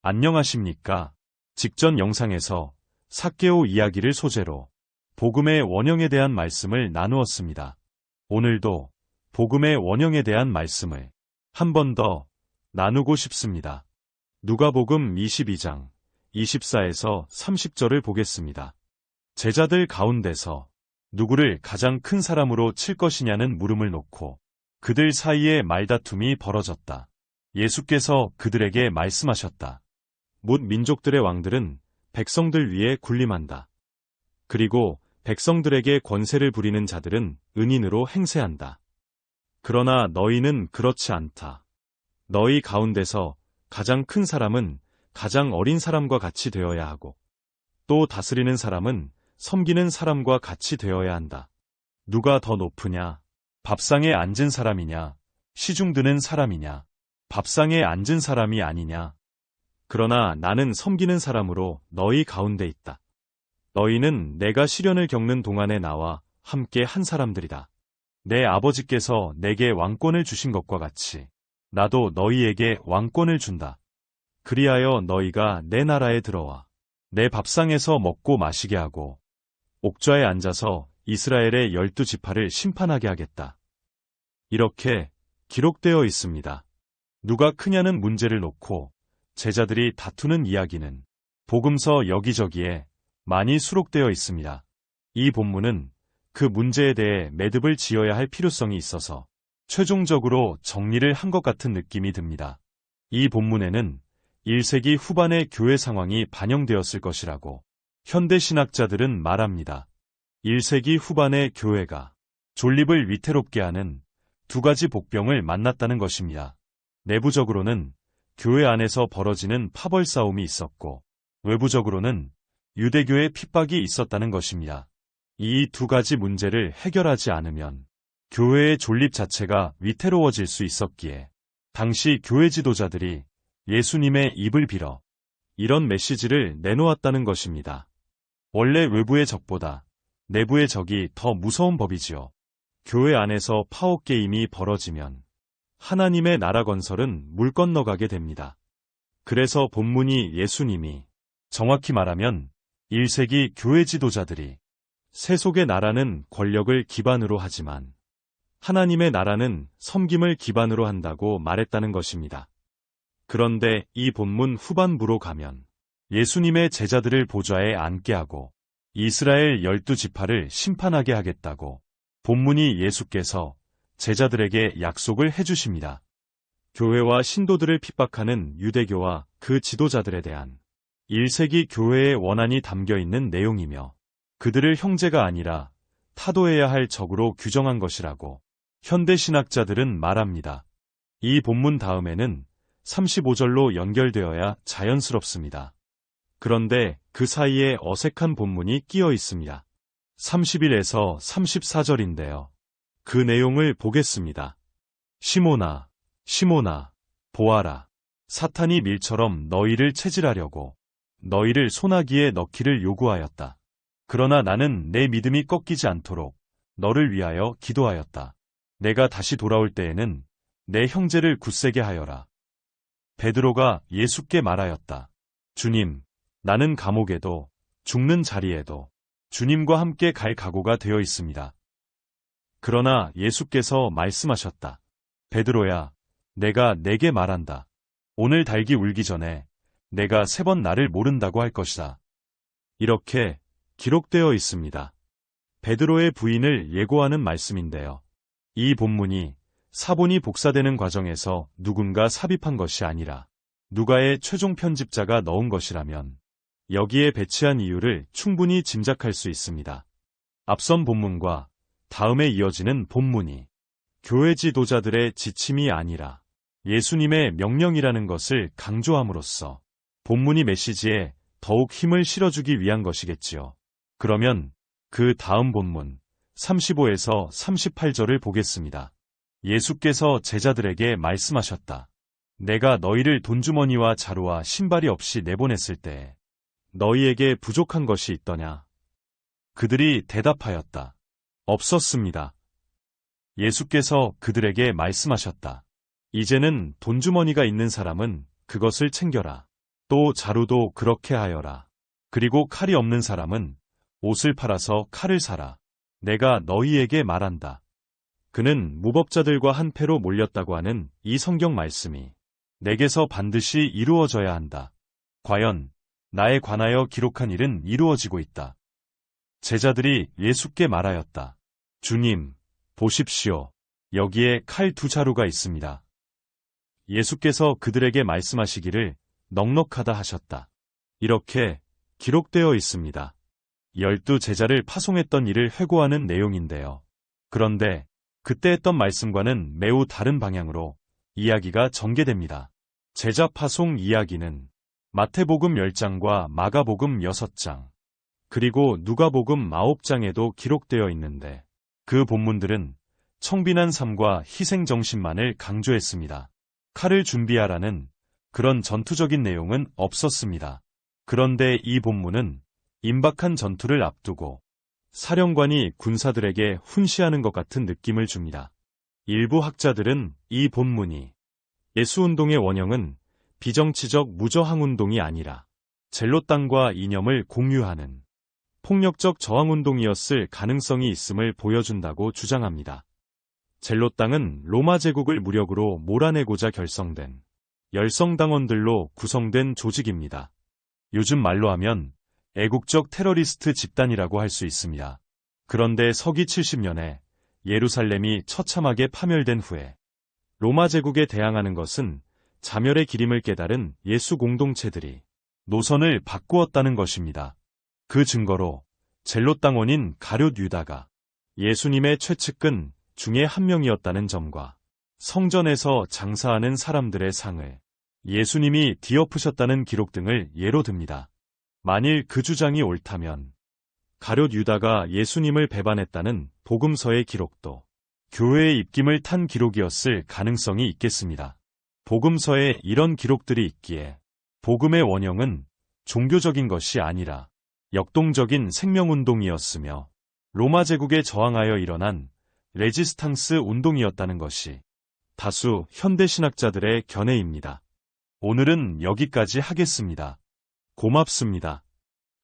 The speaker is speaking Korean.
안녕하십니까? 직전 영상에서 삭개오 이야기를 소재로 복음의 원형에 대한 말씀을 나누었습니다. 오늘도 복음의 원형에 대한 말씀을 한 번 더 나누고 싶습니다. 누가복음 22장 24에서 30절을 보겠습니다. 제자들 가운데서 누구를 가장 큰 사람으로 칠 것이냐는 물음을 놓고 그들 사이에 말다툼이 벌어졌다. 예수께서 그들에게 말씀하셨다. 뭇 민족들의 왕들은 백성들 위에 군림한다. 그리고 백성들에게 권세를 부리는 자들은 은인으로 행세한다. 그러나 너희는 그렇지 않다. 너희 가운데서 가장 큰 사람은 가장 어린 사람과 같이 되어야 하고 또 다스리는 사람은 섬기는 사람과 같이 되어야 한다. 누가 더 높으냐? 밥상에 앉은 사람이냐? 시중 드는 사람이냐? 밥상에 앉은 사람이 아니냐? 그러나 나는 섬기는 사람으로 너희 가운데 있다. 너희는 내가 시련을 겪는 동안에 나와 함께 한 사람들이다. 내 아버지께서 내게 왕권을 주신 것과 같이 나도 너희에게 왕권을 준다. 그리하여 너희가 내 나라에 들어와 내 밥상에서 먹고 마시게 하고 옥좌에 앉아서 이스라엘의 12지파를 심판하게 하겠다. 이렇게 기록되어 있습니다. 누가 크냐는 문제를 놓고 제자들이 다투는 이야기는 복음서 여기저기에 많이 수록되어 있습니다. 이 본문은 그 문제에 대해 매듭을 지어야 할 필요성이 있어서 최종적으로 정리를 한 것 같은 느낌이 듭니다. 이 본문에는 1세기 후반의 교회 상황이 반영되었을 것이라고 현대신학자들은 말합니다. 1세기 후반의 교회가 존립을 위태롭게 하는 두 가지 복병을 만났다는 것입니다. 내부적으로는 교회 안에서 벌어지는 파벌 싸움이 있었고 외부적으로는 유대교의 핍박이 있었다는 것입니다. 이 두 가지 문제를 해결하지 않으면 교회의 존립 자체가 위태로워질 수 있었기에 당시 교회 지도자들이 예수님의 입을 빌어 이런 메시지를 내놓았다는 것입니다. 원래 외부의 적보다 내부의 적이 더 무서운 법이지요. 교회 안에서 파워게임이 벌어지면 하나님의 나라 건설은 물 건너가게 됩니다. 그래서 본문이 예수님이 정확히 말하면 1세기 교회 지도자들이 세속의 나라는 권력을 기반으로 하지만 하나님의 나라는 섬김을 기반으로 한다고 말했다는 것입니다. 그런데 이 본문 후반부로 가면 예수님의 제자들을 보좌에 앉게 하고 이스라엘 12지파를 심판하게 하겠다고 본문이 예수께서 제자들에게 약속을 해주십니다. 교회와 신도들을 핍박하는 유대교와 그 지도자들에 대한 1세기 교회의 원한이 담겨있는 내용이며 그들을 형제가 아니라 타도해야 할 적으로 규정한 것이라고 현대신학자들은 말합니다. 이 본문 다음에는 35절로 연결되어야 자연스럽습니다. 그런데 그 사이에 어색한 본문이 끼어 있습니다. 31에서 34절인데요. 그 내용을 보겠습니다. 시몬아, 시몬아, 보아라. 사탄이 밀처럼 너희를 체질하려고 너희를 소나기에 넣기를 요구하였다. 그러나 나는 내 믿음이 꺾이지 않도록 너를 위하여 기도하였다. 내가 다시 돌아올 때에는 내 형제를 굳세게 하여라. 베드로가 예수께 말하였다. 주님, 나는 감옥에도 죽는 자리에도 주님과 함께 갈 각오가 되어 있습니다. 그러나 예수께서 말씀하셨다. 베드로야, 내가 네게 말한다. 오늘 닭이 울기 전에 내가 3번 나를 모른다고 할 것이다. 이렇게 기록되어 있습니다. 베드로의 부인을 예고하는 말씀인데요. 이 본문이 사본이 복사되는 과정에서 누군가 삽입한 것이 아니라 누가의 최종 편집자가 넣은 것이라면 여기에 배치한 이유를 충분히 짐작할 수 있습니다. 앞선 본문과 다음에 이어지는 본문이 교회 지도자들의 지침이 아니라 예수님의 명령이라는 것을 강조함으로써 본문이 메시지에 더욱 힘을 실어주기 위한 것이겠지요. 그러면 그 다음 본문 35에서 38절을 보겠습니다. 예수께서 제자들에게 말씀하셨다. 내가 너희를 돈주머니와 자루와 신발이 없이 내보냈을 때 너희에게 부족한 것이 있더냐? 그들이 대답하였다. 없었습니다. 예수께서 그들에게 말씀하셨다. 이제는 돈주머니가 있는 사람은 그것을 챙겨라. 또 자루도 그렇게 하여라. 그리고 칼이 없는 사람은 옷을 팔아서 칼을 사라. 내가 너희에게 말한다. 그는 무법자들과 한패로 몰렸다고 하는 이 성경 말씀이 내게서 반드시 이루어져야 한다. 과연 나에 관하여 기록한 일은 이루어지고 있다. 제자들이 예수께 말하였다. 주님, 보십시오. 여기에 칼 2자루가 있습니다. 예수께서 그들에게 말씀하시기를 넉넉하다 하셨다. 이렇게 기록되어 있습니다. 12 제자를 파송했던 일을 회고하는 내용인데요. 그런데 그때 했던 말씀과는 매우 다른 방향으로 이야기가 전개됩니다. 제자 파송 이야기는 마태복음 10장과 마가복음 6장, 그리고 누가복음 9장에도 기록되어 있는데 그 본문들은 청빈한 삶과 희생 정신만을 강조했습니다. 칼을 준비하라는 그런 전투적인 내용은 없었습니다. 그런데 이 본문은 임박한 전투를 앞두고 사령관이 군사들에게 훈시하는 것 같은 느낌을 줍니다. 일부 학자들은 이 본문이 예수운동의 원형은 비정치적 무저항운동이 아니라 젤롯당과 이념을 공유하는 폭력적 저항운동이었을 가능성이 있음을 보여준다고 주장합니다. 젤롯당은 로마 제국을 무력으로 몰아내고자 결성된 열성당원들로 구성된 조직입니다. 요즘 말로 하면 애국적 테러리스트 집단이라고 할 수 있습니다. 그런데 서기 70년에 예루살렘이 처참하게 파멸된 후에 로마 제국에 대항하는 것은 자멸의 기림을 깨달은 예수 공동체들이 노선을 바꾸었다는 것입니다. 그 증거로 젤롯당원인 가룟 유다가 예수님의 최측근 중에 한 명이었다는 점과 성전에서 장사하는 사람들의 상을 예수님이 뒤엎으셨다는 기록 등을 예로 듭니다. 만일 그 주장이 옳다면 가룟 유다가 예수님을 배반했다는 복음서의 기록도 교회의 입김을 탄 기록이었을 가능성이 있겠습니다. 복음서에 이런 기록들이 있기에 복음의 원형은 종교적인 것이 아니라 역동적인 생명운동이었으며 로마 제국에 저항하여 일어난 레지스탕스 운동이었다는 것이 다수 현대신학자들의 견해입니다. 오늘은 여기까지 하겠습니다. 고맙습니다.